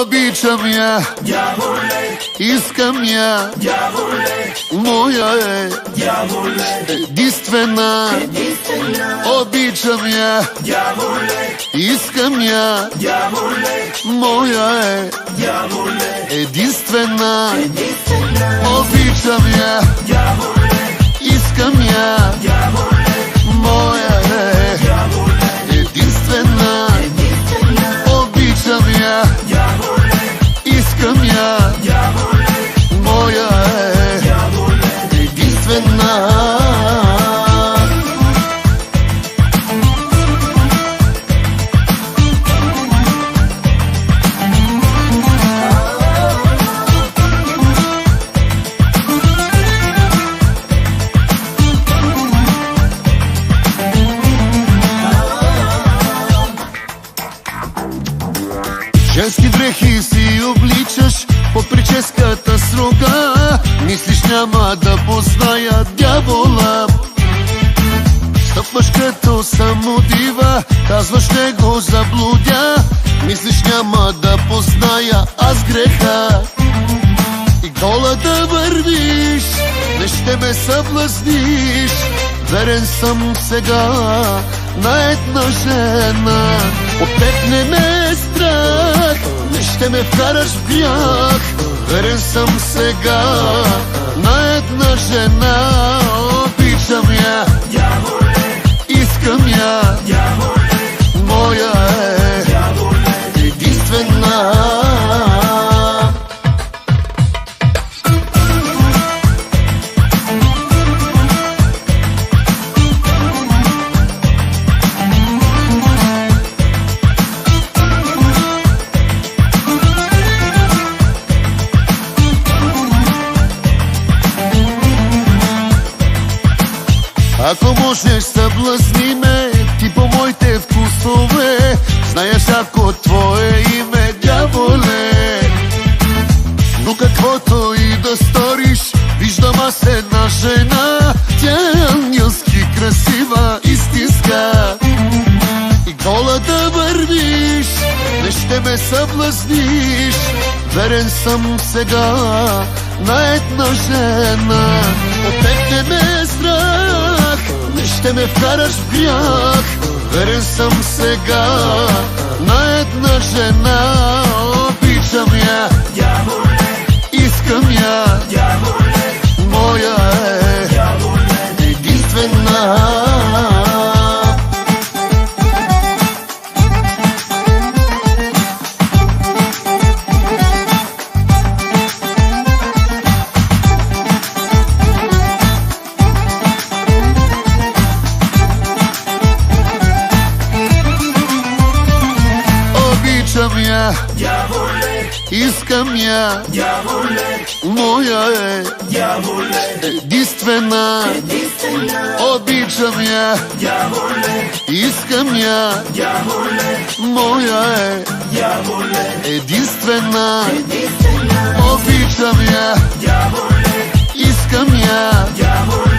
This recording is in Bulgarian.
Обичам я, дяволе, искам я, дяволе, моя е, дяволе, единствена. единствена, Обичам я, дяволе, искам я, дяволе, моя е, дяволе, единствена. единствена, Обичам я, дяволе, искам я, дяволе, моя е, дяволе, единствена. единствена, Обичам я, дяволе, искам я, дяволе, моя е, дяволе, единствена. Женски дрехи си обличаш под прическата с рога. Мислиш няма да позная дявола. Стъпваш като самодива, казваш не го заблудя. Мислиш няма да позная аз греха. И гола да вървиш, не ще ме съблазниш. Верен съм сега на една жена. От теб не ме е страх, не ще ме вкараш в грях. Верен съм сега на една жена. Обичам я, дяволе, искам я, дяволе, моя е, дяволе, единствена. Ако можеш, съблазни ме ти по моите вкусове. Зная всяко твое име, дяволе. Но каквото и да сториш, виждам аз една жена. Тя е ангелски красива, истинска. И гола да вървиш, не ще ме съблазниш. Верен съм сега на една жена. От теб не ме е страх, не ще ме вкараш в грях. Верен съм сега на една жена. Обичам я, дяволе, искам я, дяволе, моя е, дяволе, единствена. Обичам я, дяволе, искам я, дяволе, моя е, дяволе, единствена. единствена, Обичам я, дяволе, искам я, дяволе, моя е, дяволе, единствена. единствена, Обичам я, дяволе, искам я, дяволе,